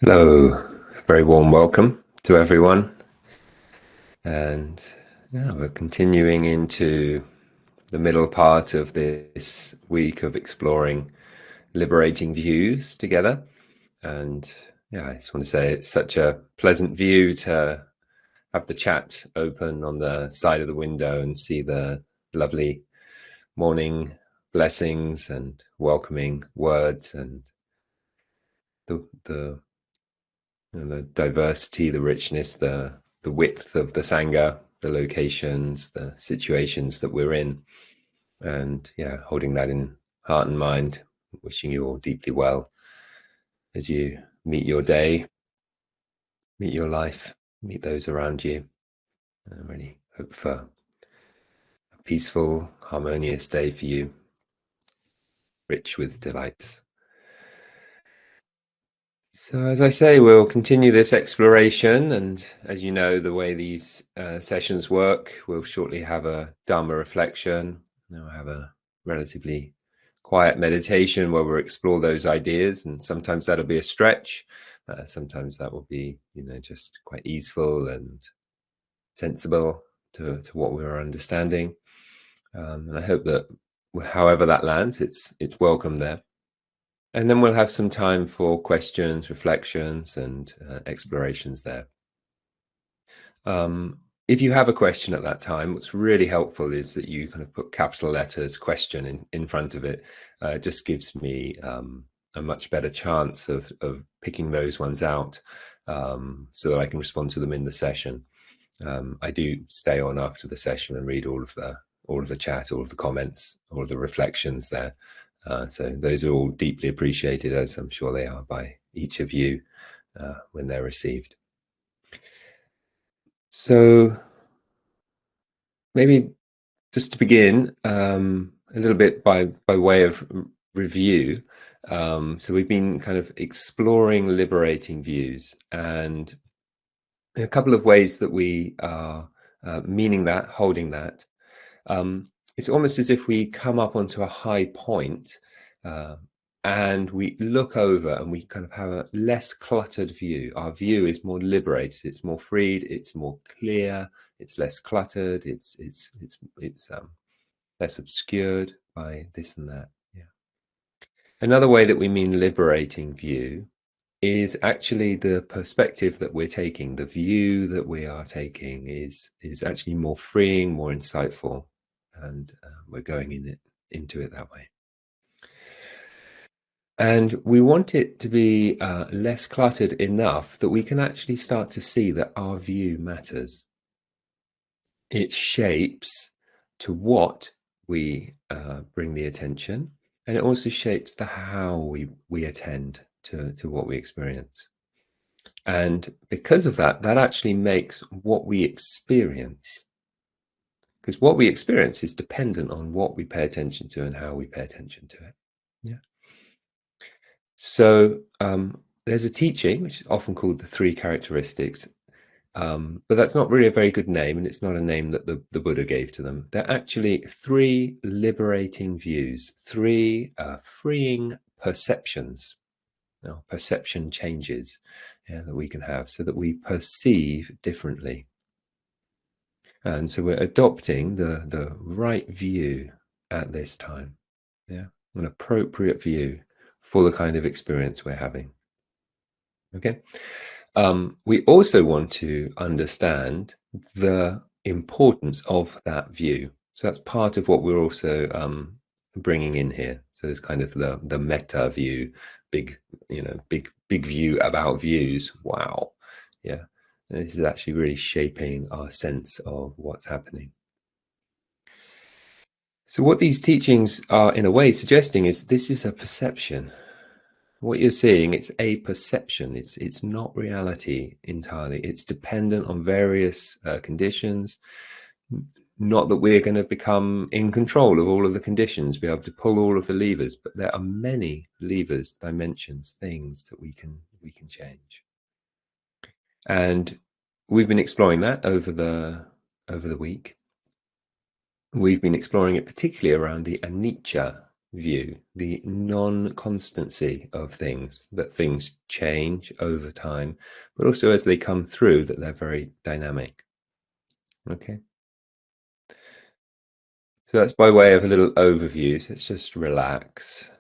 Hello, very warm welcome to everyone. And yeah, we're continuing into the middle part of this week of exploring liberating views together. And yeah, I just want to say it's such a pleasant view to have the chat open on the side of the window and see the lovely morning blessings and welcoming words and the the diversity, the richness, the width of the Sangha, the locations, the situations that we're in, and yeah, holding that in heart and mind. Wishing you all deeply well as you meet your day, meet your life, meet those around you. I really hope for a peaceful, harmonious day for you, rich with delights. So, as I say, we'll continue this exploration. And as you know, the way these sessions work, we'll shortly have a Dharma reflection. Then we'll have a relatively quiet meditation where we'll explore those ideas. And sometimes that'll be a stretch. Sometimes that will be, just quite easeful and sensible to what we're understanding. And I hope that however that lands, it's welcome there. And then we'll have some time for questions, reflections, and explorations there. If you have a question at that time, what's really helpful is that you kind of put capital letters question in front of it. It just gives me a much better chance of picking those ones out so that I can respond to them in the session. I do stay on after the session and read all of the chat, all of the comments, all of the reflections there. So those are all deeply appreciated, as I'm sure they are by each of you when they're received. So maybe just to begin, a little bit by way of review. So we've been kind of exploring liberating views, and a couple of ways that we are meaning that, holding that. It's almost as if we come up onto a high point and we look over and we kind of have a less cluttered view. Our view is more liberated, it's more freed, it's more clear, it's less cluttered, it's less obscured by this and that. Yeah. Another way that we mean liberating view is actually the perspective that we're taking. The view that we are taking is actually more freeing, more insightful, and we're going into it that way. And we want it to be less cluttered enough that we can actually start to see that our view matters. It shapes to what we bring the attention, and it also shapes the how we attend to what we experience. And because of that, that actually makes what we experience, because what we experience is dependent on what we pay attention to and how we pay attention to it. Yeah. So there's a teaching which is often called the three characteristics, but that's not really a very good name, and it's not a name that the Buddha gave to them. They're actually three liberating views, three freeing perceptions, perception changes that we can have so that we perceive differently. And so we're adopting the right view at this time, yeah, an appropriate view for the kind of experience we're having. Okay. We also want to understand the importance of that view. So that's part of what we're also bringing in here. So there's kind of the meta view, big view about views. Wow. Yeah. And this is actually really shaping our sense of what's happening. So what these teachings are in a way suggesting is this is a perception. What you're seeing, it's a perception. It's not reality entirely. It's dependent on various conditions. Not that we're going to become in control of all of the conditions, be able to pull all of the levers, but there are many levers, dimensions, things that we can change. And we've been exploring that over the week. We've been exploring it particularly around the anicca view, the non-constancy of things, that things change over time, but also as they come through, that they're very dynamic. Okay. So that's by way of a little overview. So let's just relax,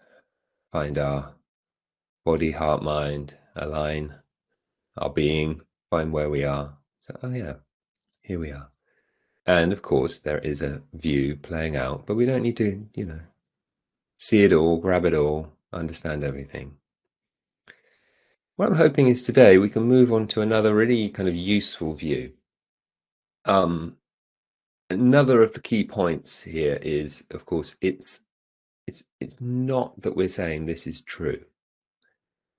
find our body, heart, mind, align our being, find where we are. So, oh yeah, here we are. And of course, there is a view playing out, but we don't need to, see it all, grab it all, understand everything. What I'm hoping is today we can move on to another really kind of useful view. Another of the key points here is, of course, it's not that we're saying this is true.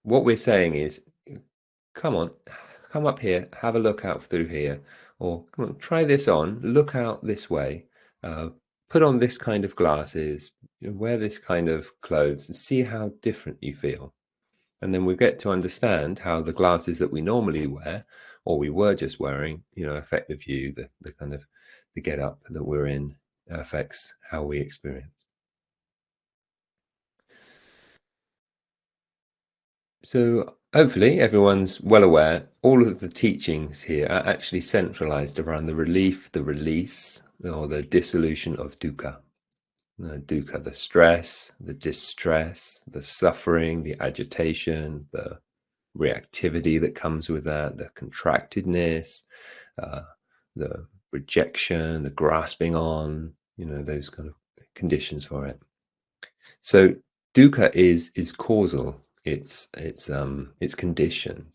What we're saying is, come on, come up here, have a look out through here, or come on, try this on, look out this way, put on this kind of glasses, wear this kind of clothes, and see how different you feel. And then we get to understand how the glasses that we normally wear, or we were just wearing, affect the view, the kind of the get up that we're in affects how we experience. So hopefully everyone's well aware, all of the teachings here are actually centralized around the relief, the release, or the dissolution of dukkha. Dukkha, the stress, the distress, the suffering, the agitation, the reactivity that comes with that, the contractedness, uh, the rejection, the grasping on, those kind of conditions for it. So dukkha is causal. It's conditioned.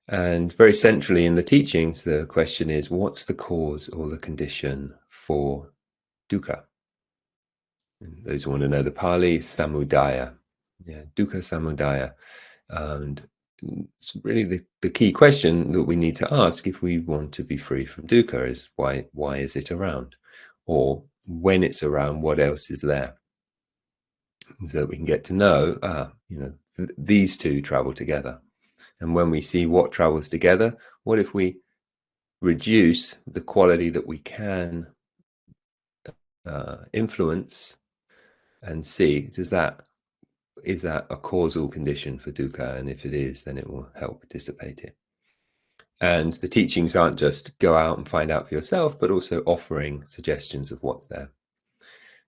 And very centrally in the teachings, the question is, what's the cause or the condition for dukkha? And those who want to know the Pali, samudaya. Yeah, dukkha samudaya. And it's really the key question that we need to ask if we want to be free from dukkha is why is it around? Or when it's around, what else is there? So that we can get to know, these two travel together. And when we see what travels together, what if we reduce the quality that we can influence and see, is that a causal condition for dukkha? And if it is, then it will help dissipate it. And the teachings aren't just go out and find out for yourself, but also offering suggestions of what's there.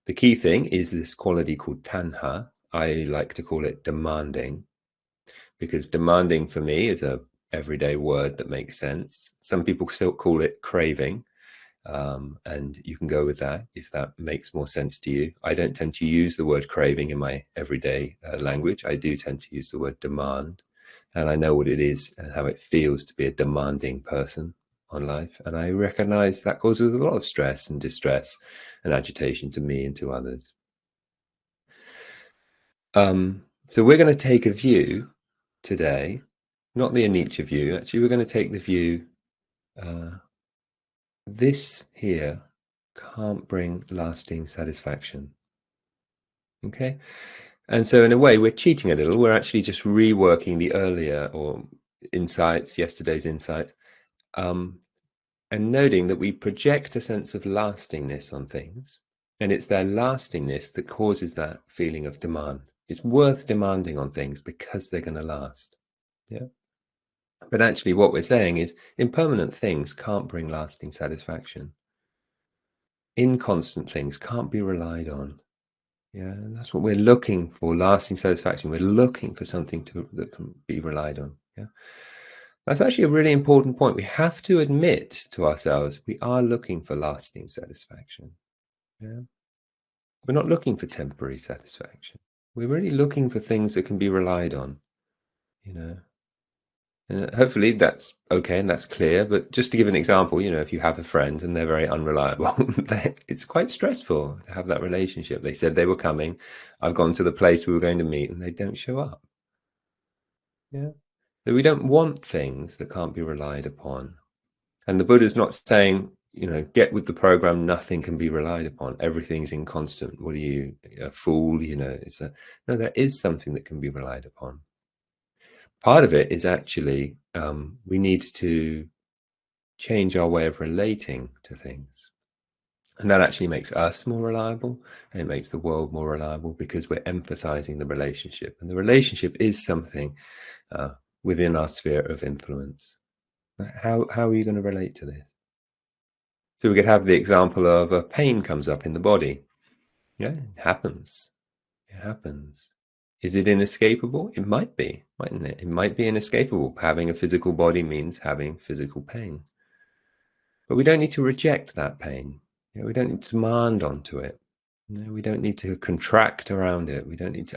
The key thing is this quality called tanha. I like to call it demanding, because demanding for me is a everyday word that makes sense. Some people still call it craving, and you can go with that if that makes more sense to you. I don't tend to use the word craving in my everyday language. I do tend to use the word demand, and I know what it is and how it feels to be a demanding person on life. And I recognize that causes a lot of stress and distress and agitation to me and to others. So we're going to take a view today, not the anicca view. Actually, we're going to take the view, this here can't bring lasting satisfaction. Okay. And so in a way, we're cheating a little. We're actually just reworking the earlier or insights, yesterday's insights, and noting that we project a sense of lastingness on things. And it's their lastingness that causes that feeling of demand. It's worth demanding on things because they're going to last. Yeah. But actually, what we're saying is impermanent things can't bring lasting satisfaction. Inconstant things can't be relied on. Yeah, and that's what we're looking for, lasting satisfaction. We're looking for something that can be relied on. Yeah. That's actually a really important point. We have to admit to ourselves we are looking for lasting satisfaction. Yeah. We're not looking for temporary satisfaction. We're really looking for things that can be relied on, you know. Hopefully that's okay and that's clear. But just to give an example, if you have a friend and they're very unreliable, it's quite stressful to have that relationship. They said they were coming. I've gone to the place we were going to meet and they don't show up. Yeah. So we don't want things that can't be relied upon. And the Buddha's not saying, get with the program, nothing can be relied upon. Everything's inconstant. What are you, a fool? No, there is something that can be relied upon. Part of it is actually we need to change our way of relating to things. And that actually makes us more reliable, and it makes the world more reliable because we're emphasizing the relationship. And the relationship is something uh, within our sphere of influence. How are you going to relate to this? So we could have the example of a pain comes up in the body. Yeah, it happens. It happens. Is it inescapable? It might be, mightn't it? It might be inescapable. Having a physical body means having physical pain. But we don't need to reject that pain. We don't need to demand onto it. We don't need to contract around it. We don't need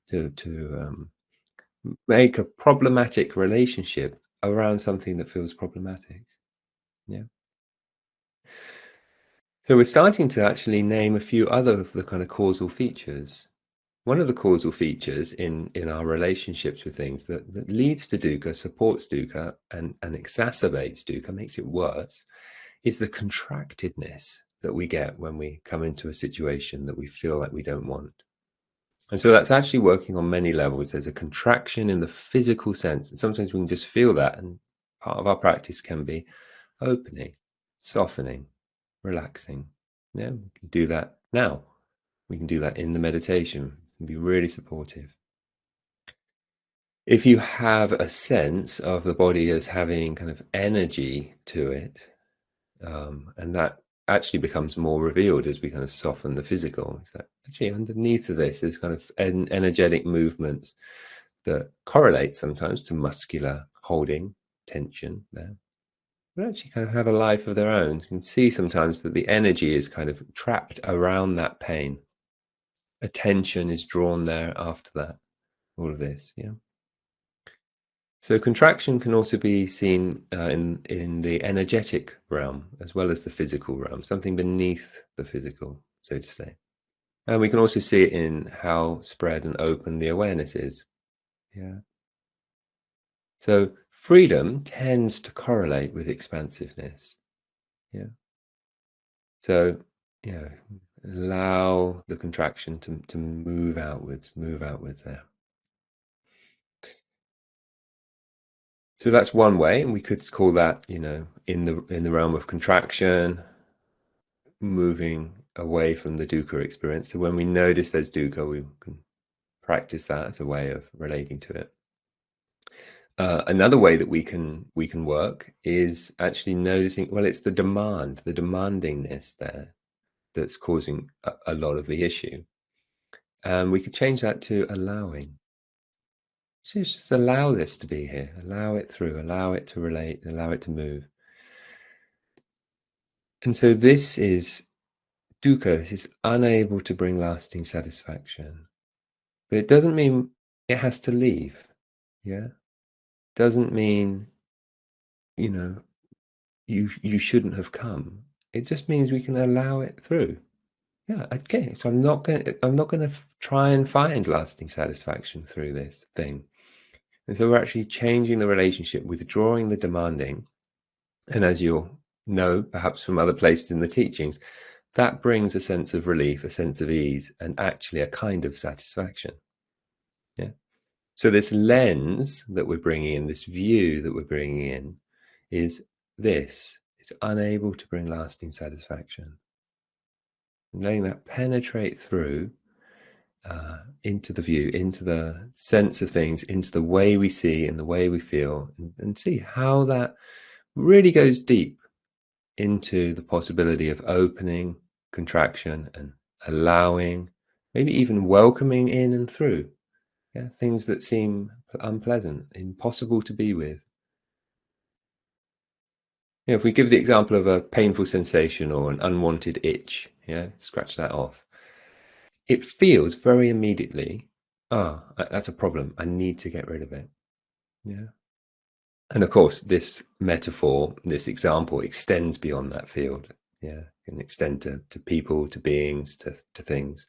to make a problematic relationship around something that feels problematic. Yeah. So we're starting to actually name a few other of the kind of causal features. One of the causal features in our relationships with things that leads to dukkha, supports dukkha, and exacerbates dukkha, makes it worse, is the contractedness that we get when we come into a situation that we feel like we don't want. And so that's actually working on many levels. There's a contraction in the physical sense, and sometimes we can just feel that. And part of our practice can be opening, softening, relaxing. Yeah, we can do that now. We can do that in the meditation. It can be really supportive. If you have a sense of the body as having kind of energy to it, and that actually becomes more revealed as we kind of soften the physical. So actually underneath of this is kind of energetic movements that correlate sometimes to muscular holding, tension there. But actually kind of have a life of their own. You can see sometimes that the energy is kind of trapped around that pain. Attention is drawn there after that, all of this, yeah. So contraction can also be seen in the energetic realm as well as the physical realm, something beneath the physical, so to say. And we can also see it in how spread and open the awareness is. Yeah. So freedom tends to correlate with expansiveness. Yeah. So, yeah, allow the contraction to move outwards there. So that's one way, and we could call that, in the realm of contraction, moving away from the dukkha experience. So when we notice there's dukkha, we can practice that as a way of relating to it. Another way that we can work is actually noticing. Well, it's the demandingness there that's causing a lot of the issue, and we could change that to allowing. Just allow this to be here. Allow it through. Allow it to relate. Allow it to move. And so this is dukkha. This is unable to bring lasting satisfaction. But it doesn't mean it has to leave. Yeah. Doesn't mean, you know, you shouldn't have come. It just means we can allow it through. Yeah. Okay. So I'm not going to try and find lasting satisfaction through this thing. And so we're actually changing the relationship, withdrawing the demanding. And as you'll know, perhaps from other places in the teachings, that brings a sense of relief, a sense of ease, and actually a kind of satisfaction. Yeah. So this lens that we're bringing in, this view that we're bringing in, is this. It's unable to bring lasting satisfaction. And letting that penetrate through into the view, into the sense of things, into the way we see and the way we feel, and see how that really goes deep into the possibility of opening, contraction, and allowing, maybe even welcoming in and through. Yeah, things that seem unpleasant, impossible to be with. Yeah, if we give the example of a painful sensation or an unwanted itch, yeah, scratch that off. It feels very immediately, that's a problem. I need to get rid of it. Yeah. And of course, this metaphor, this example extends beyond that field. Yeah, it can extend to people, to beings, to things.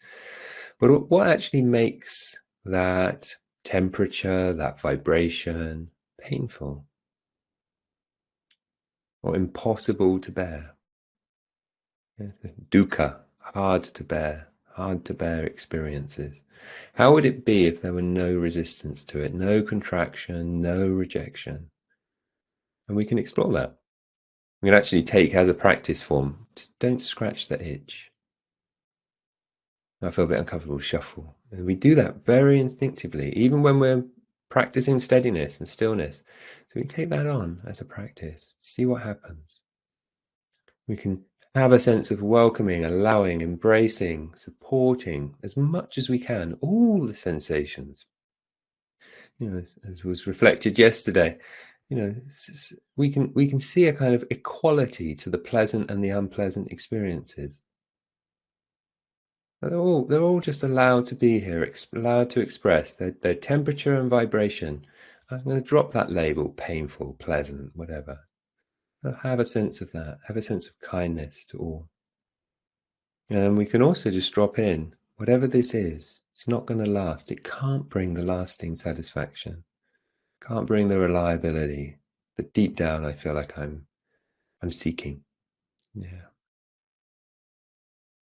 But what actually makes that temperature, that vibration painful or impossible to bear? Yeah, dukkha, hard to bear experiences. How would it be if there were no resistance to it, no contraction, no rejection? And we can explore that. We can actually take as a practice form, just don't scratch the itch. I feel a bit uncomfortable, shuffle. And we do that very instinctively, even when we're practicing steadiness and stillness. So we take that on as a practice, see what happens. We can have a sense of welcoming, allowing, embracing, supporting as much as we can, all the sensations. As was reflected yesterday, we can see a kind of equality to the pleasant and the unpleasant experiences. They're all just allowed to be here, allowed to express their temperature and vibration. I'm going to drop that label, painful, pleasant, whatever. Have a sense of that. Have a sense of kindness to all. And we can also just drop in, whatever this is, it's not going to last. It can't bring the lasting satisfaction. Can't bring the reliability that deep down I feel like I'm seeking. Yeah.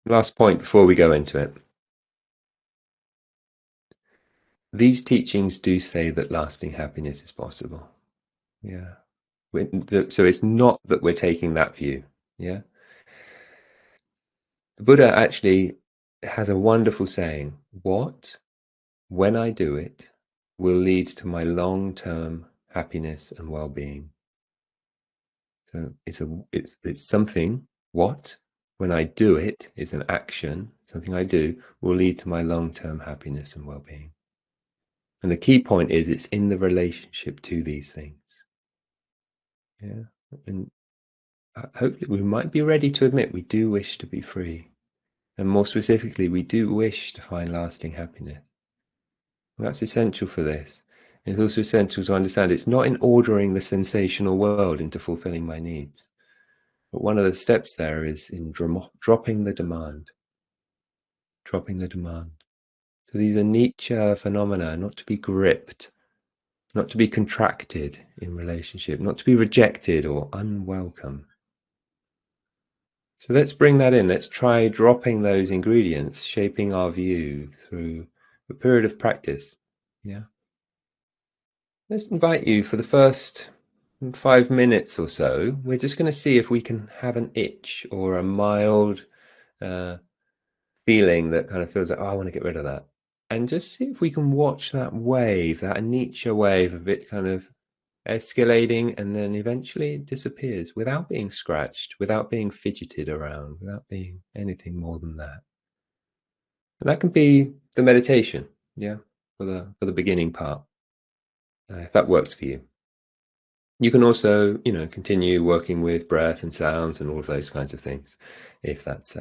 Last point before we go into it. These teachings do say that lasting happiness is possible. Yeah. So it's not that we're taking that view. Yeah. The Buddha actually has a wonderful saying: what, when I do it, will lead to my long-term happiness and well-being. So it's something. What, when I do it, is an action. Something I do will lead to my long-term happiness and well-being. And the key point is it's in the relationship to these things. Yeah. And hopefully we might be ready to admit we do wish to be free. And more specifically, we do wish to find lasting happiness. And that's essential for this. It's also essential to understand it's not in ordering the sensational world into fulfilling my needs. But one of the steps there is in dropping the demand. Dropping the demand. So these are Nietzsche phenomena, not to be gripped, not to be contracted in relationship, not to be rejected or unwelcome. So let's bring that in. Let's try dropping those ingredients, shaping our view through a period of practice. Yeah. Let's invite you for the first 5 minutes or so. We're just going to see if we can have an itch or a mild feeling that kind of feels like, oh, I want to get rid of that. And just see if we can watch that wave, that Nietzsche wave of it kind of escalating, and then eventually it disappears without being scratched, without being fidgeted around, without being anything more than that. And that can be the meditation, yeah, for the beginning part, if that works for you. You can also, continue working with breath and sounds and all of those kinds of things, if that's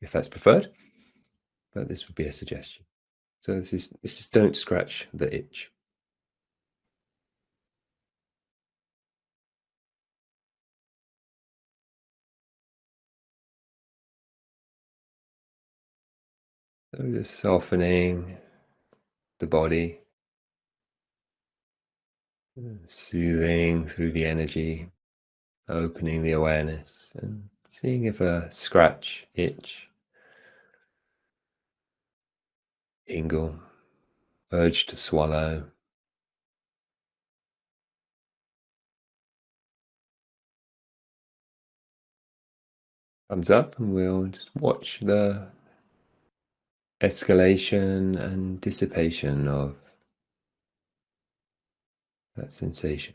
preferred. But this would be a suggestion. So this is don't scratch the itch. So just softening the body, soothing through the energy, opening the awareness, and seeing if a scratch, itch, tingle, urge to swallow comes up, and we'll just watch the escalation and dissipation of that sensation.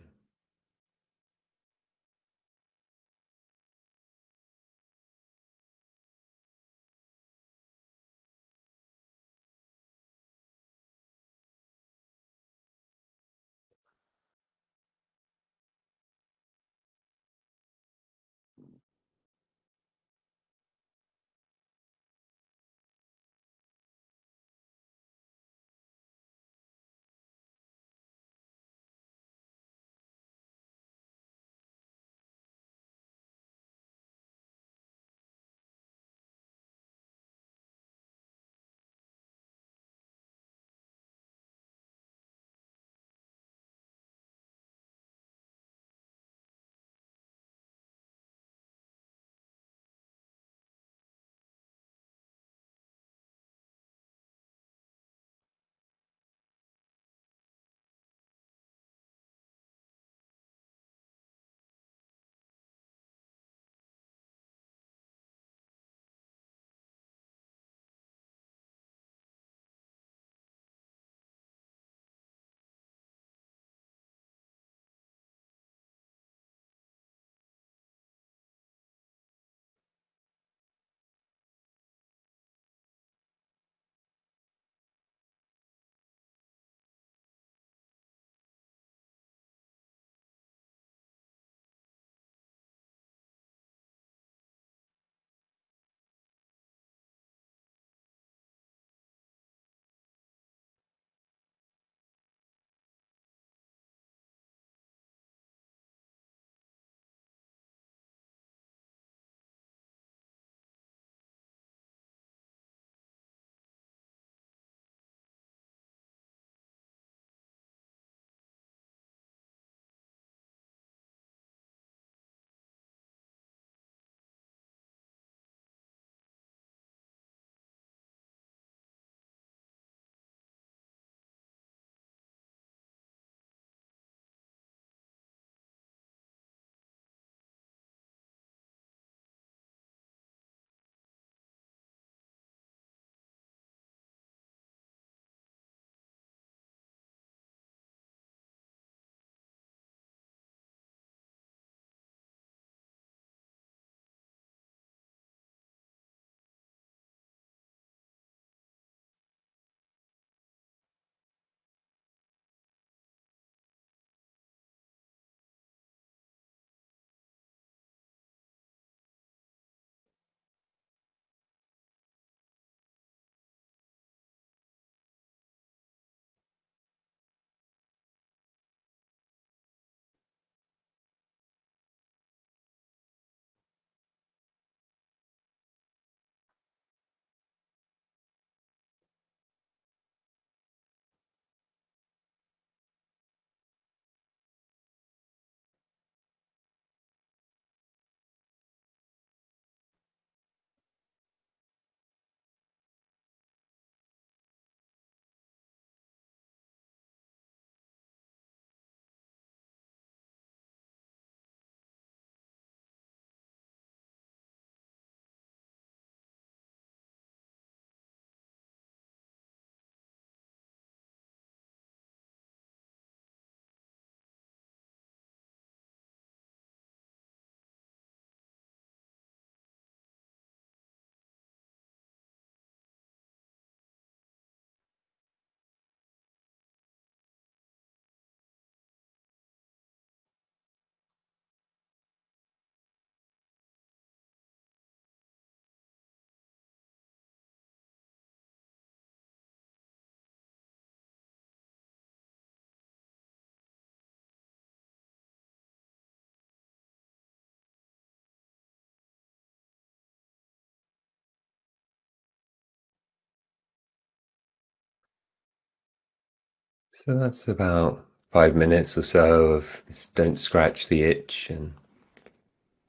So that's about 5 minutes or so of this don't scratch the itch. And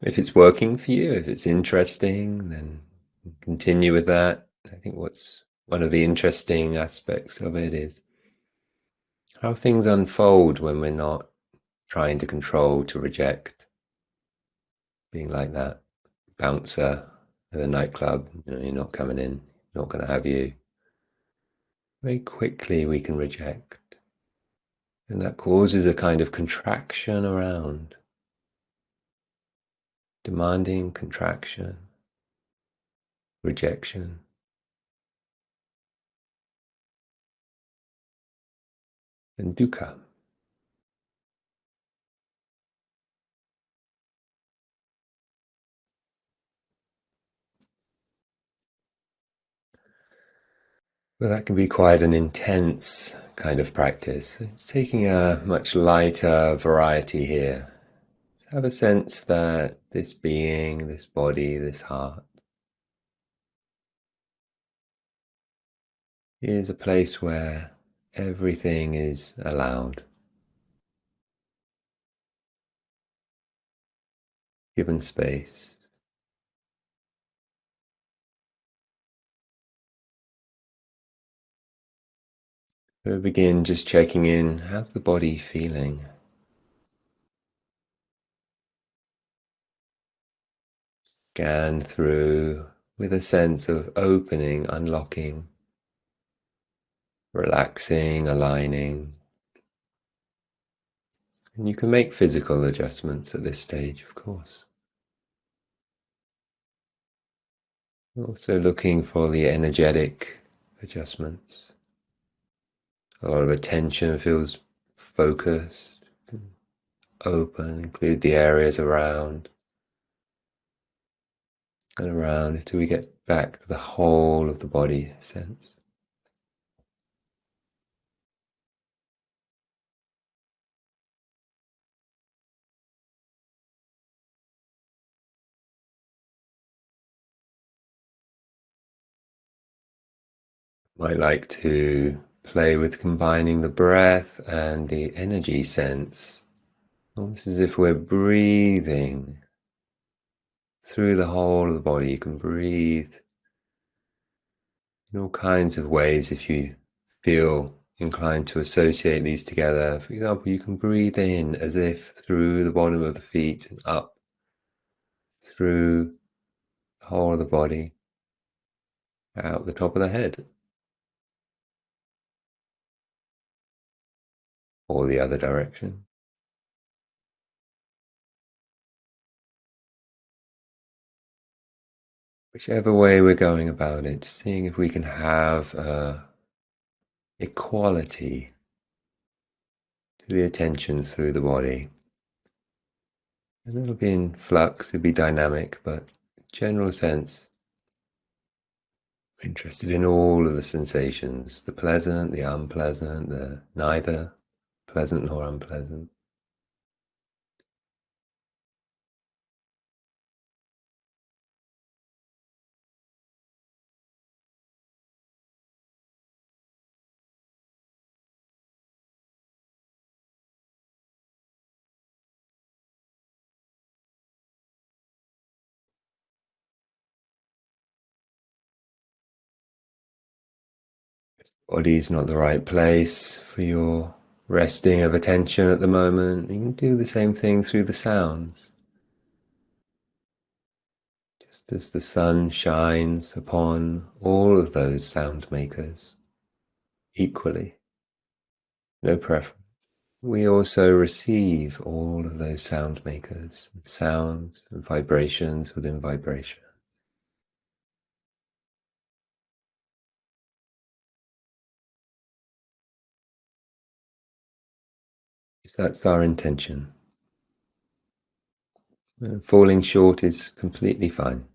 if it's working for you, if it's interesting, then continue with that. I think what's one of the interesting aspects of it is how things unfold when we're not trying to control, to reject, being like that bouncer at a nightclub. You're not coming in, not going to have you. Very quickly we can reject. And that causes a kind of contraction around, demanding contraction, rejection, and dukkha. Well, that can be quite an intense kind of practice. It's taking a much lighter variety here. Have a sense that this being, this body, this heart is a place where everything is allowed, given space. So begin just checking in. How's the body feeling? Scan through with a sense of opening, unlocking, relaxing, aligning. And you can make physical adjustments at this stage, of course. Also looking for the energetic adjustments. A lot of attention feels focused, open, include the areas around and around until we get back to the whole of the body sense. Might like to play with combining the breath and the energy sense, almost as if we're breathing through the whole of the body. You can breathe in all kinds of ways if you feel inclined to associate these together. For example, you can breathe in as if through the bottom of the feet and up through the whole of the body, out the top of the head, or the other direction. Whichever way we're going about it, seeing if we can have equality to the attention through the body. And it'll be in flux, it'll be dynamic, but general sense, interested in all of the sensations, the pleasant, the unpleasant, the neither pleasant nor unpleasant. Body's not the right place for your resting of attention at the moment. You can do the same thing through the sounds. Just as the sun shines upon all of those sound makers equally, no preference. We also receive all of those sound makers, sounds and vibrations within vibration. So that's our intention. And falling short is completely fine.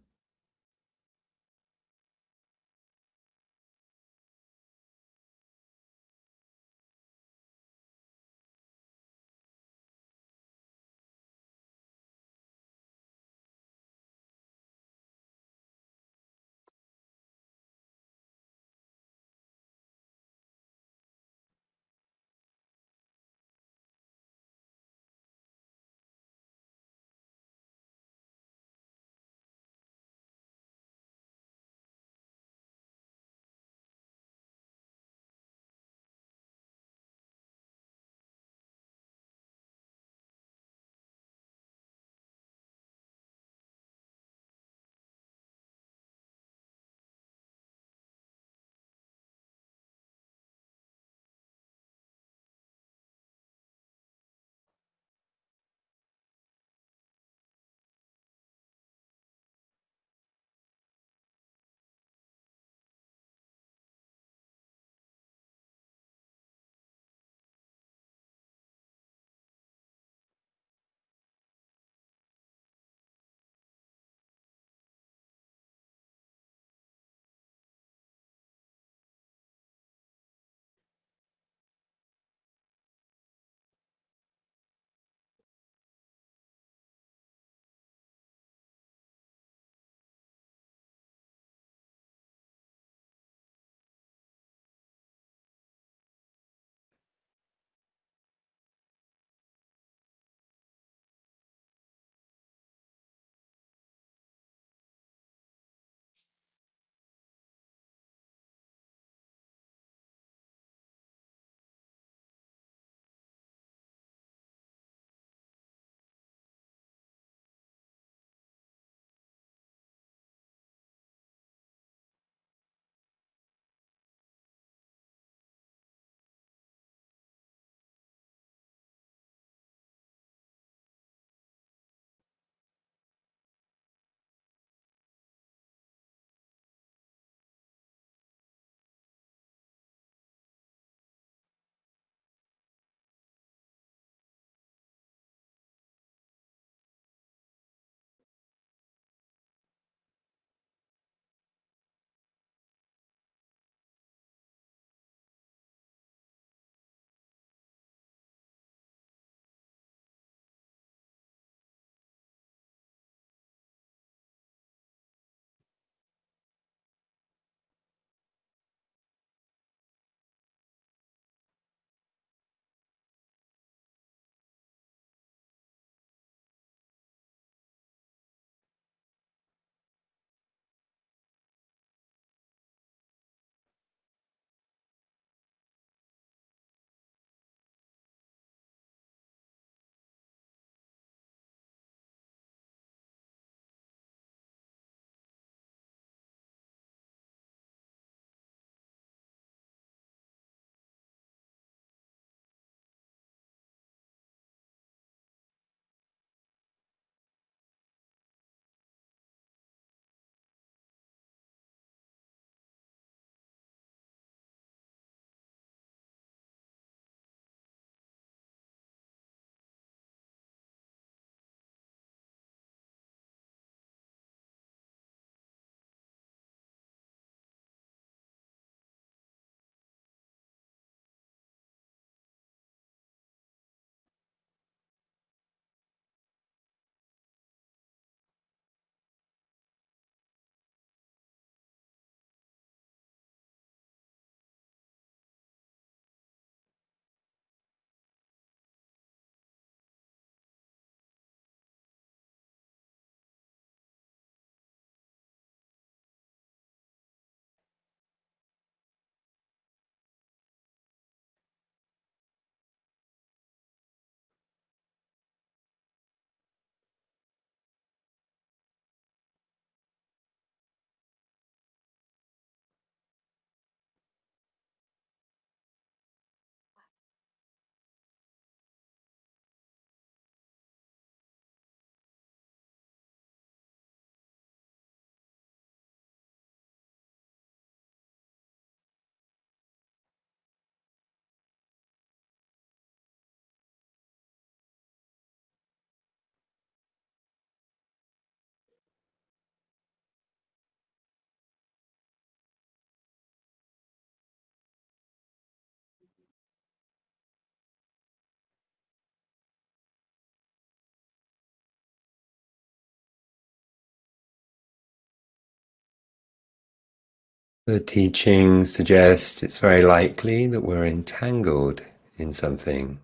The teachings suggest it's very likely that we're entangled in something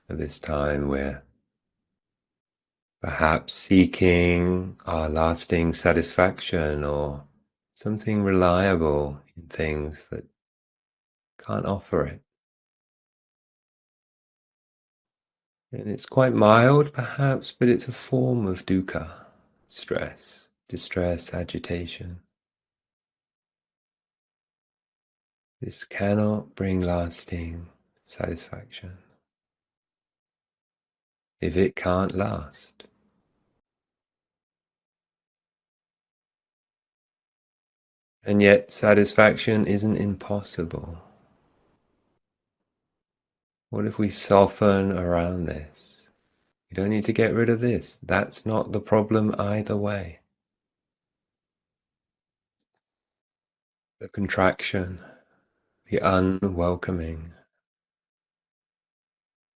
at this time. We're perhaps seeking our lasting satisfaction or something reliable in things that can't offer it. And it's quite mild, perhaps, but it's a form of dukkha, stress, distress, agitation. This cannot bring lasting satisfaction if it can't last. And yet, satisfaction isn't impossible. What if we soften around this? You don't need to get rid of this. That's not the problem either way. The contraction, the unwelcoming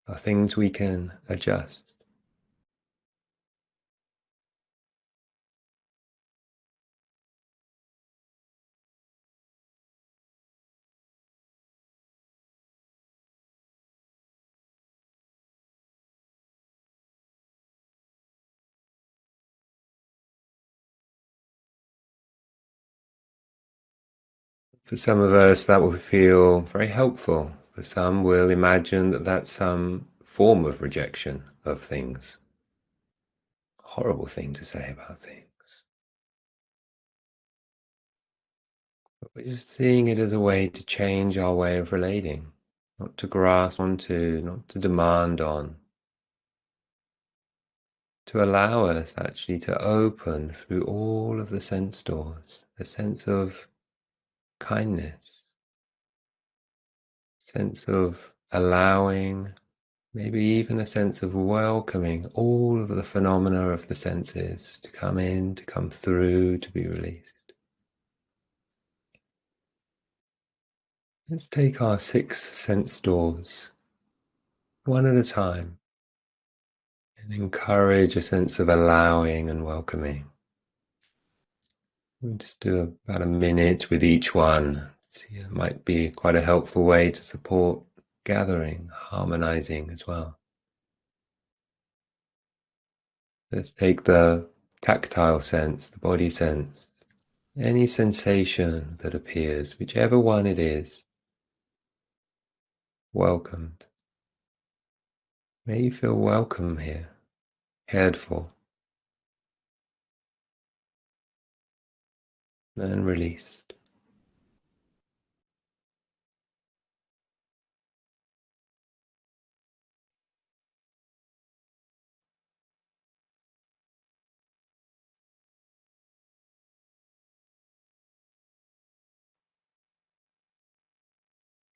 are things we can adjust. For some of us, that will feel very helpful. For some, we'll imagine that that's some form of rejection of things. Horrible thing to say about things. But we're just seeing it as a way to change our way of relating, not to grasp onto, not to demand on, to allow us actually to open through all of the sense doors, a sense of kindness, sense of allowing, maybe even a sense of welcoming all of the phenomena of the senses to come in, to come through, to be released. Let's take our 6 sense doors one at a time and encourage a sense of allowing and welcoming. We'll just do about a minute with each one. See, it might be quite a helpful way to support gathering, harmonizing as well. Let's take the tactile sense, the body sense, any sensation that appears, whichever one it is, welcomed. May you feel welcome here, cared for, and released.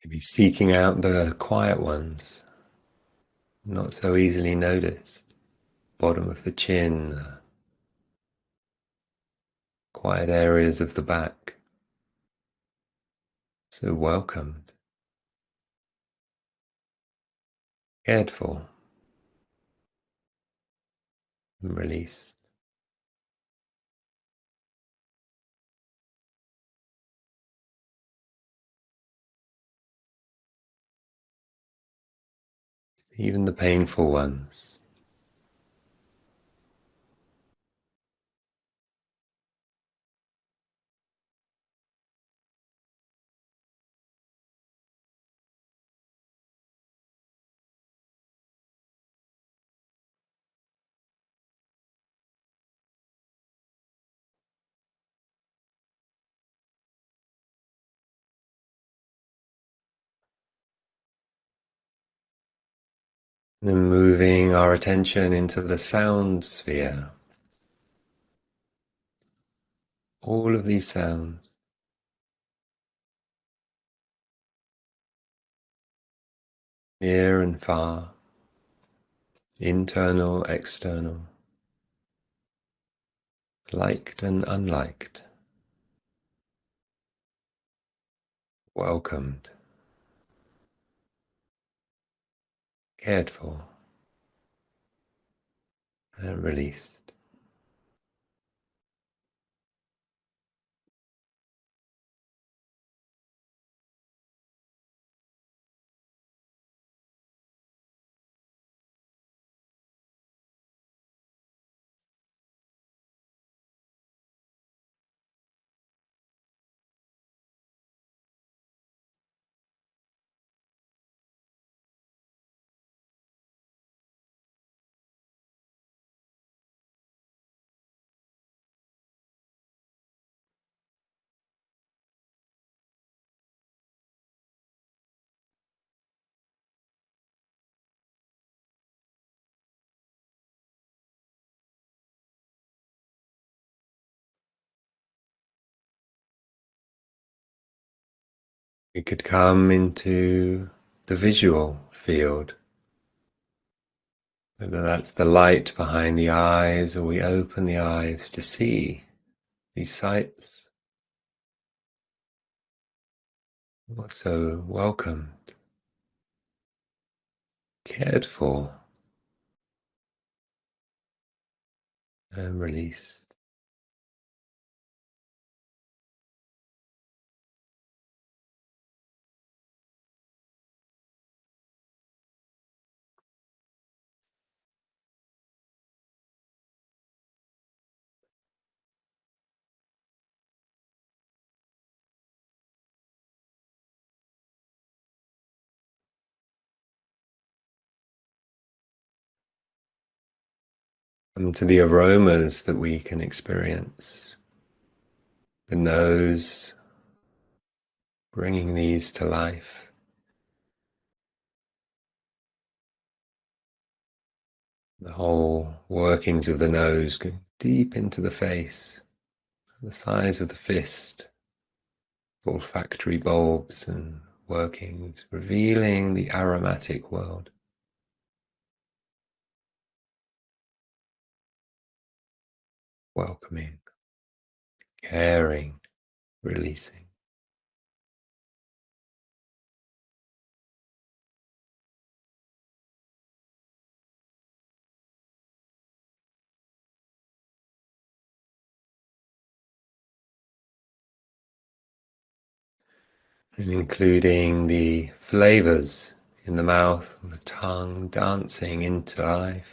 Maybe seeking out the quiet ones, not so easily noticed. Bottom of the chin, the quiet areas of the back. So welcomed, cared for, and released. Even the painful ones. Then moving our attention into the sound sphere. All of these sounds, near and far, internal, external, liked and unliked, welcomed, cared for, and released. We could come into the visual field, whether that's the light behind the eyes or we open the eyes to see these sights. Also welcomed, cared for, and released. Come to the aromas that we can experience. The nose, bringing these to life. The whole workings of the nose go deep into the face, the size of the fist, olfactory bulbs and workings, revealing the aromatic world. Welcoming, caring, releasing. And including the flavors in the mouth and the tongue dancing into life.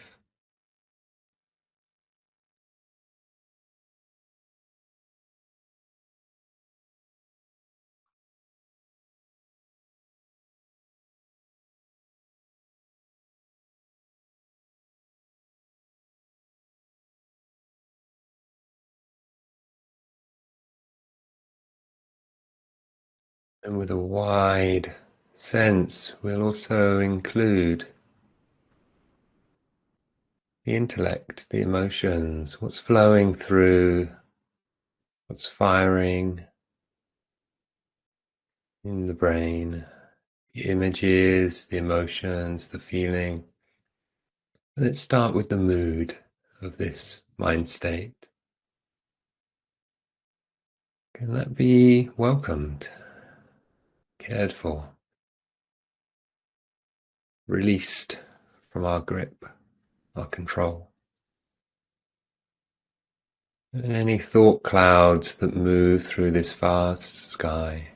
And with a wide sense, we'll also include the intellect, the emotions, what's flowing through, what's firing in the brain, the images, the emotions, the feeling. Let's start with the mood of this mind state. Can that be welcomed, cared for, released from our grip, our control? And any thought clouds that move through this vast sky.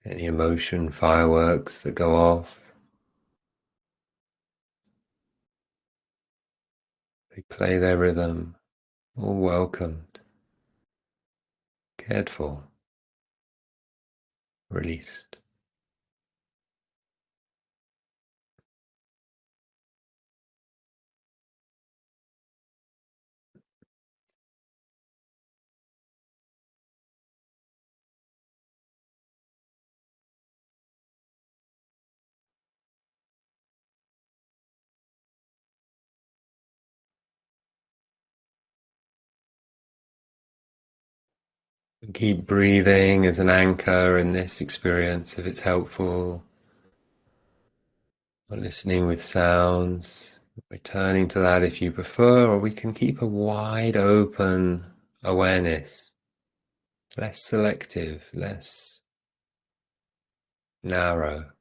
Any emotion fireworks that go off. They play their rhythm, all welcomed, cared for, released. And keep breathing as an anchor in this experience if it's helpful. Or listening with sounds, returning to that if you prefer, or we can keep a wide open awareness, less selective, less narrow,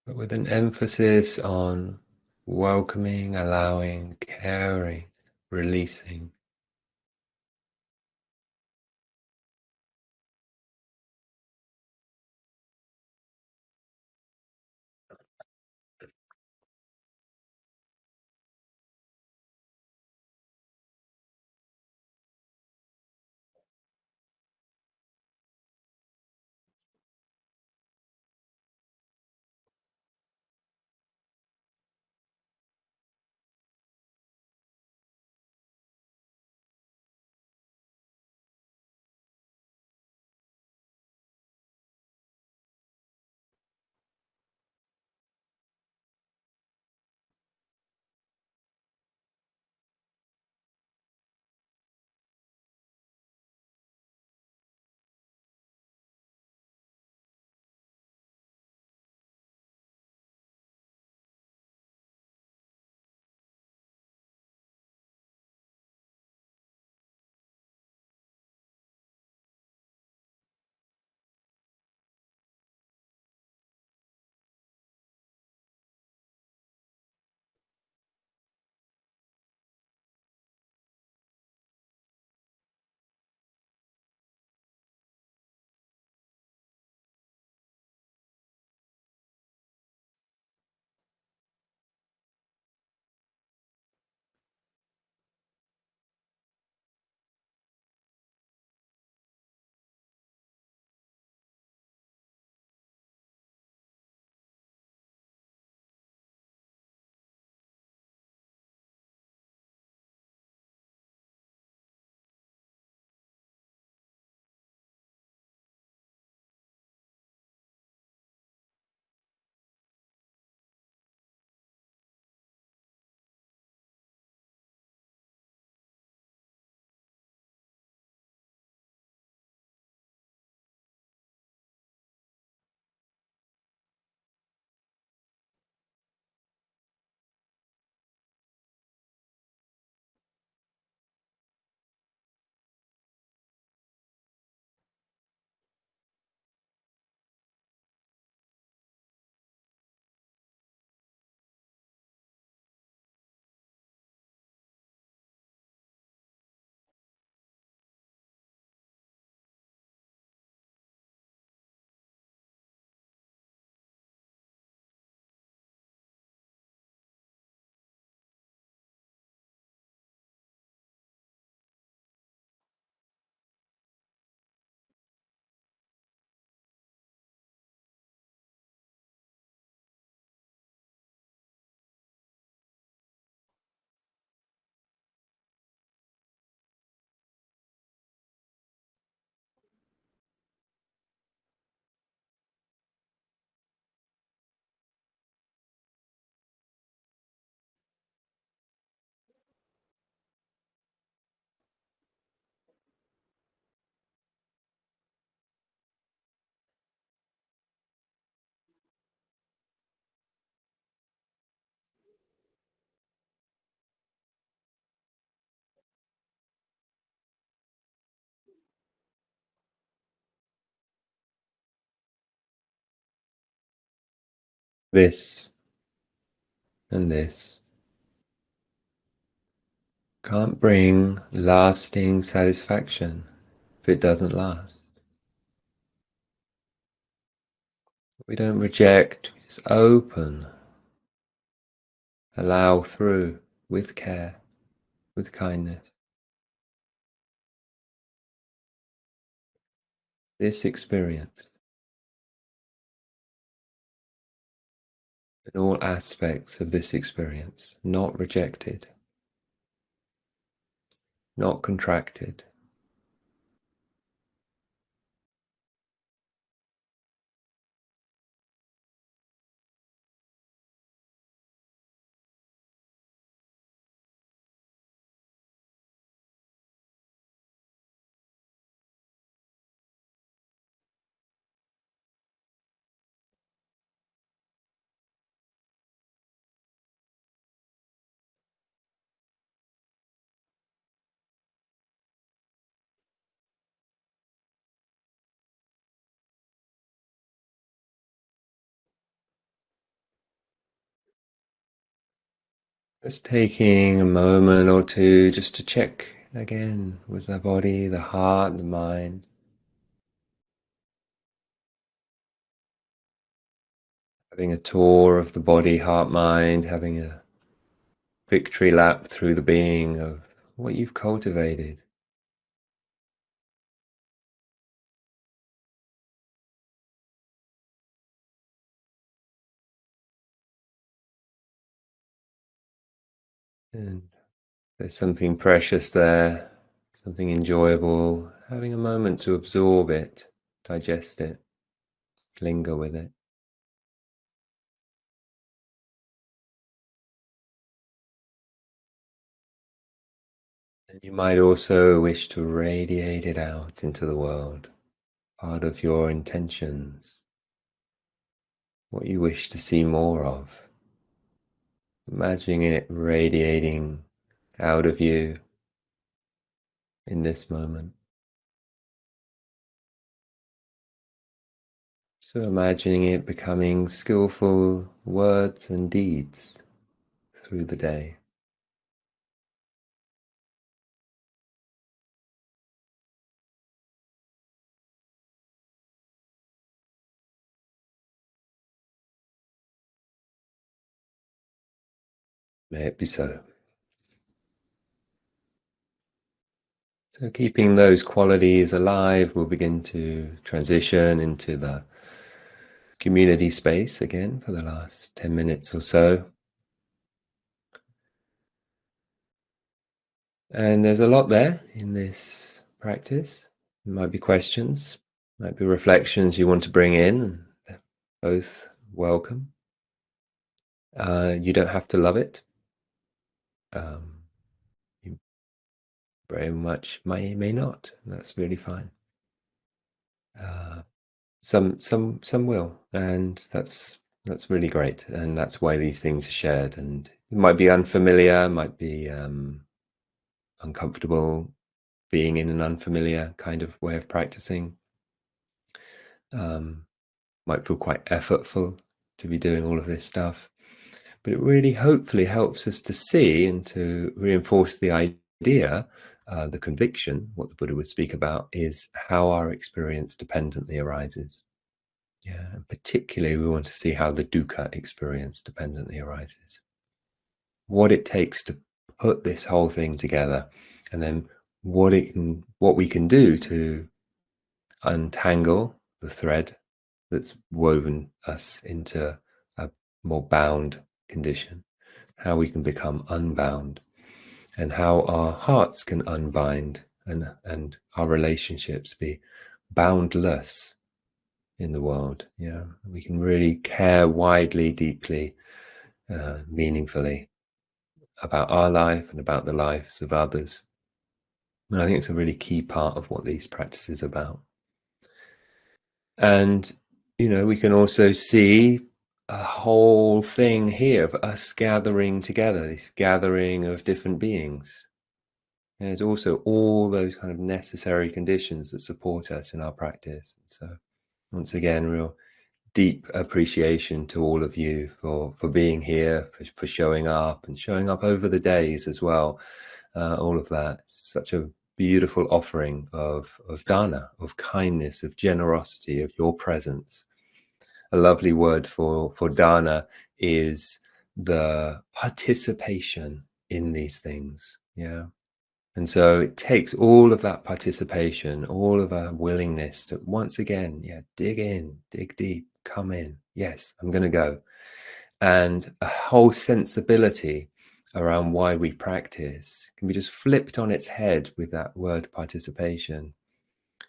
but with an emphasis on welcoming, allowing, caring, releasing. This and this can't bring lasting satisfaction if it doesn't last. We don't reject, we just open, allow through with care, with kindness. This experience and all aspects of this experience, not rejected, not contracted. Just taking a moment or two just to check again with the body, the heart, the mind, having a tour of the body, heart, mind, having a victory lap through the being of what you've cultivated. And there's something precious there, something enjoyable, having a moment to absorb it, digest it, linger with it. And you might also wish to radiate it out into the world, part of your intentions, what you wish to see more of. Imagining it radiating out of you in this moment. So imagining it becoming skillful words and deeds through the day. May it be so. So keeping those qualities alive, we'll begin to transition into the community space again for the last 10 minutes or so. And there's a lot there in this practice. There might be questions, might be reflections you want to bring in. They're both welcome. You don't have to love it. You very much may not. That's really fine. Some will, and that's really great. And that's why these things are shared. And it might be unfamiliar, might be uncomfortable being in an unfamiliar kind of way of practicing. Might feel quite effortful to be doing all of this stuff, but it really hopefully helps us to see and to reinforce the idea, the conviction, what the Buddha would speak about is how our experience dependently arises. Yeah, and particularly we want to see how the dukkha experience dependently arises. What it takes to put this whole thing together, and then what we can do to untangle the thread that's woven us into a more bound condition, how we can become unbound, and how our hearts can unbind and our relationships be boundless in the world. Yeah, we can really care widely, deeply, meaningfully about our life and about the lives of others. And I think it's a really key part of what these practices are about. And we can also see a whole thing here of us gathering together, this gathering of different beings. And there's also all those kind of necessary conditions that support us in our practice. So once again, real deep appreciation to all of you for being here, for showing up and showing up over the days as well. All of that. Such a beautiful offering of dana, of kindness, of generosity, of your presence. A lovely word for dana is the participation in these things. Yeah. And so it takes all of that participation, all of our willingness to once again, yeah, dig in, dig deep, come in. Yes, I'm going to go. And a whole sensibility around why we practice can be just flipped on its head with that word participation,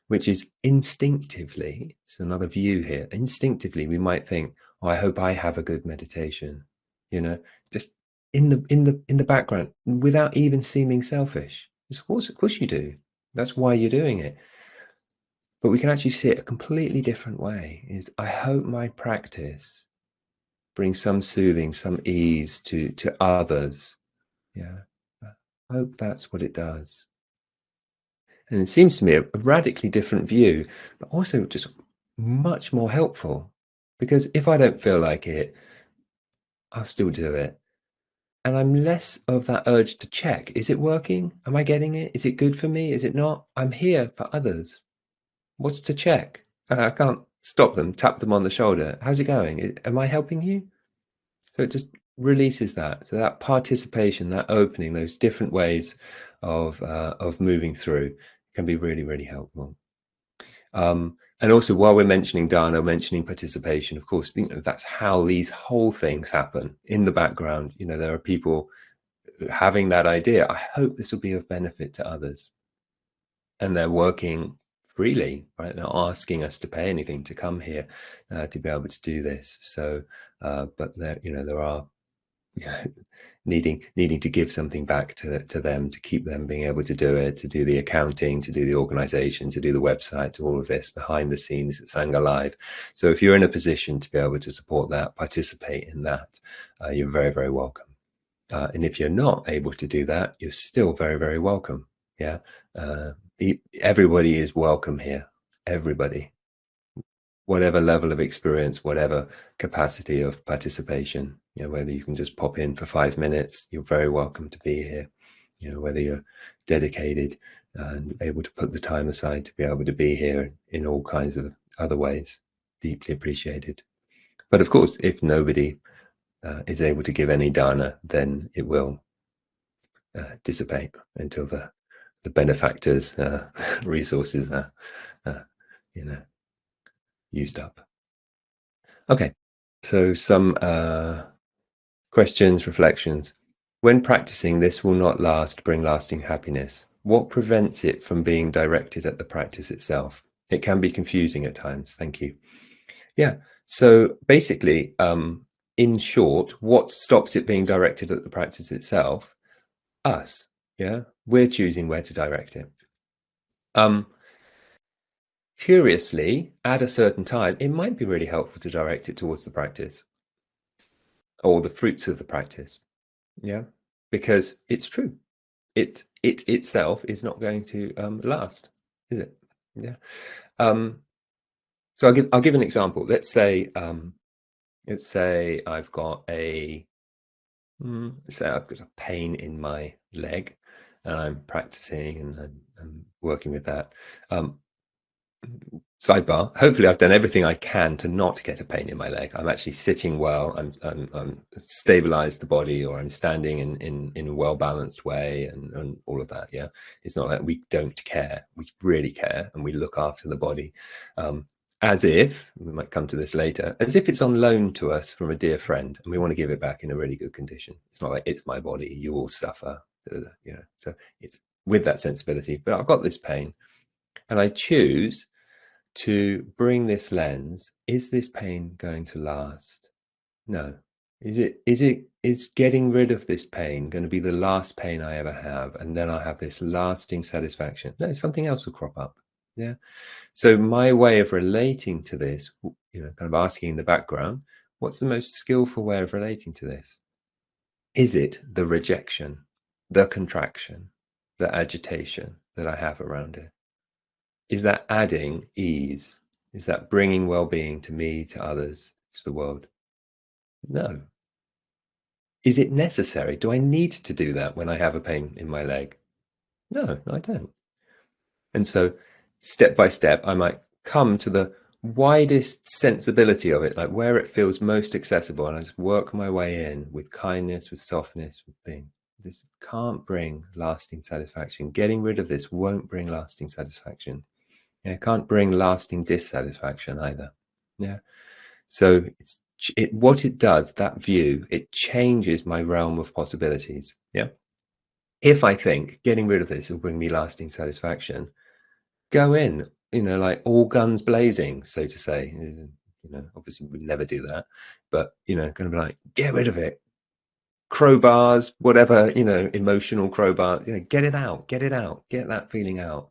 which is instinctively, it's another view here, instinctively we might think, oh, I hope I have a good meditation, you know, just in the background without even seeming selfish. Of course you do. That's why you're doing it. But we can actually see it a completely different way. Is I hope my practice brings some soothing, some ease to others. Yeah. I hope that's what it does. And it seems to me a radically different view, but also just much more helpful. Because if I don't feel like it, I'll still do it. And I'm less of that urge to check. Is it working? Am I getting it? Is it good for me? Is it not? I'm here for others. What's to check? I can't stop them, tap them on the shoulder. How's it going? Am I helping you? So it just releases that. So that participation, that opening, those different ways of moving through can be really, really helpful. And also, while we're mentioning dana, mentioning participation, of course, that's how these whole things happen in the background. There are people having that idea. I hope this will be of benefit to others, and they're working freely, right? They're not asking us to pay anything to come here to be able to do this. So, but there are needing to give something back to them, to keep them being able to do it, to do the accounting, to do the organization, to do the website, to all of this behind the scenes at Sangha Live. So if you're in a position to be able to support that, participate in that, you're very, very welcome. And if you're not able to do that, you're still very, very welcome. Yeah. Everybody is welcome here. Everybody, whatever level of experience, whatever capacity of participation, whether you can just pop in for 5 minutes, you're very welcome to be here. Whether you're dedicated and able to put the time aside to be able to be here in all kinds of other ways, deeply appreciated. But of course, if nobody is able to give any dana, then it will dissipate until the benefactors' resources are, used up. Okay, so some questions, reflections. When practicing, this will not bring lasting happiness. What prevents it from being directed at the practice itself? It can be confusing at times. Thank you. Yeah. So basically, in short, what stops it being directed at the practice itself? Us. Yeah. We're choosing where to direct it. Curiously, at a certain time, it might be really helpful to direct it towards the practice or the fruits of the practice. Yeah. Because it's true. It itself is not going to last, is it? Yeah. So I'll give an example. Let's say I've got let's say I've got a pain in my leg, and I'm practicing and I'm working with that. Sidebar, hopefully I've done everything I can to not get a pain in my leg. I'm actually sitting well, I'm stabilized the body, or I'm standing in a well-balanced way, and all of that. Yeah. It's not like we don't care. We really care, and we look after the body. As if, we might come to this later, as if it's on loan to us from a dear friend, and we want to give it back in a really good condition. It's not like it's my body, you all suffer, so it's with that sensibility. But I've got this pain, and I choose to bring this lens. Is this pain going to last? No. Is getting rid of this pain going to be the last pain I ever have, and then I'll have this lasting satisfaction? No, something else will crop up. Yeah. So my way of relating to this, kind of asking in the background, what's the most skillful way of relating to this? Is it the rejection, the contraction, the agitation that I have around it? Is that adding ease? Is that bringing well-being to me, to others, to the world? No. Is it necessary? Do I need to do that when I have a pain in my leg? No, I don't. And so step by step, I might come to the widest sensibility of it, like where it feels most accessible. And I just work my way in with kindness, with softness, with things. This can't bring lasting satisfaction. Getting rid of this won't bring lasting satisfaction. Yeah, it can't bring lasting dissatisfaction either. Yeah. So what it does, that view, it changes my realm of possibilities. Yeah. If I think getting rid of this will bring me lasting satisfaction, go in, like all guns blazing, so to say. Obviously we never do that, but going to be like, get rid of it, crowbars, whatever, emotional crowbar, get it out, get that feeling out.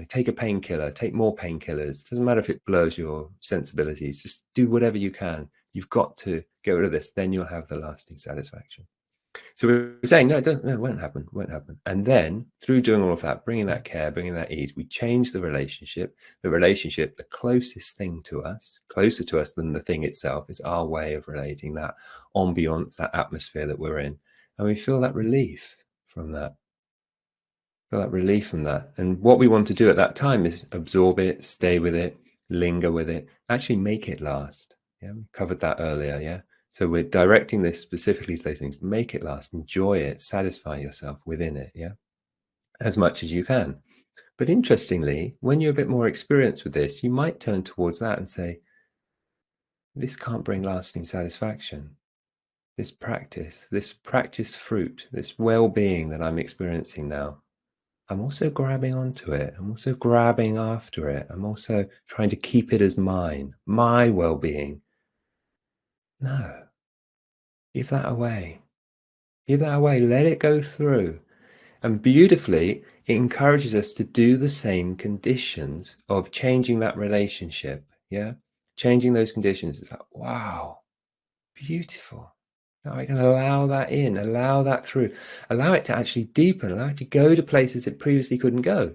Take a painkiller, take more painkillers. Doesn't matter if it blurs your sensibilities, just do whatever you can. You've got to get rid of this, then you'll have the lasting satisfaction. So we're saying, no, it won't happen, won't happen. And then through doing all of that, bringing that care, bringing that ease, we change the relationship. The relationship, the closest thing to us, closer to us than the thing itself, is our way of relating, that ambiance, that atmosphere that we're in. And we feel that relief from that. Feel that relief from that. And what we want to do at that time is absorb it, stay with it, linger with it, actually make it last. Yeah, we covered that earlier. Yeah. So we're directing this specifically to those things. Make it last, enjoy it, satisfy yourself within it. Yeah. As much as you can. But interestingly, when you're a bit more experienced with this, you might turn towards that and say, this can't bring lasting satisfaction. This practice fruit, this well-being that I'm experiencing now, I'm also grabbing onto it. I'm also grabbing after it. I'm also trying to keep it as mine, my well-being. No, give that away. Give that away. Let it go through. And beautifully, it encourages us to do the same conditions of changing that relationship. Yeah. Changing those conditions. It's like, wow, beautiful. Now I can allow that in, allow that through, allow it to actually deepen, allow it to go to places it previously couldn't go.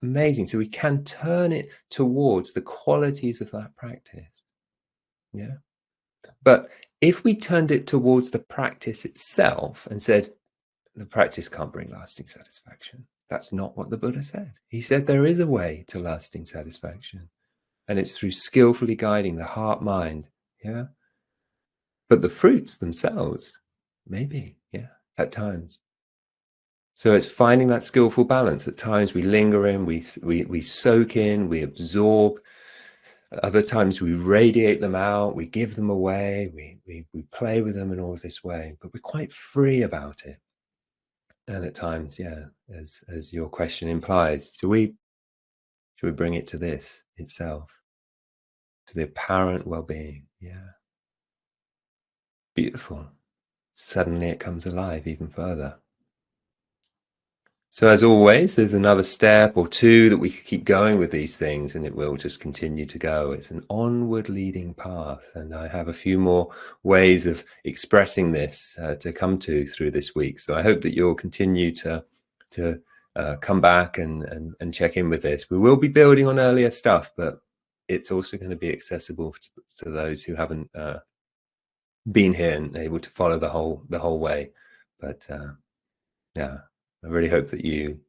Amazing. So we can turn it towards the qualities of that practice. Yeah. But if we turned it towards the practice itself and said, the practice can't bring lasting satisfaction, that's not what the Buddha said. He said there is a way to lasting satisfaction, and it's through skillfully guiding the heart mind. Yeah. But the fruits themselves, maybe, yeah, at times. So it's finding that skillful balance. At times we linger in, we soak in, we absorb. Other times we radiate them out, we give them away, we play with them in all this way, but we're quite free about it. And at times, yeah, as your question implies, should we bring it to this itself, to the apparent well-being? Yeah, beautiful. Suddenly it comes alive even further. So as always, there's another step or two that we could keep going with these things, and it will just continue to go. It's an onward leading path, and I have a few more ways of expressing this to come to through this week. So I hope that you'll continue to come back and check in with this. We will be building on earlier stuff, but it's also going to be accessible to those who haven't been here and able to follow the whole way. But yeah, I really hope that you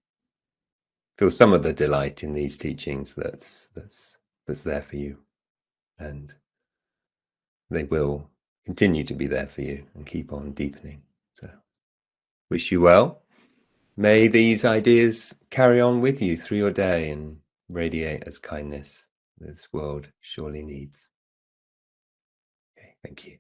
feel some of the delight in these teachings that's there for you, and they will continue to be there for you and keep on deepening. So wish you well. May these ideas carry on with you through your day and radiate as kindness this world surely needs. Okay, thank you.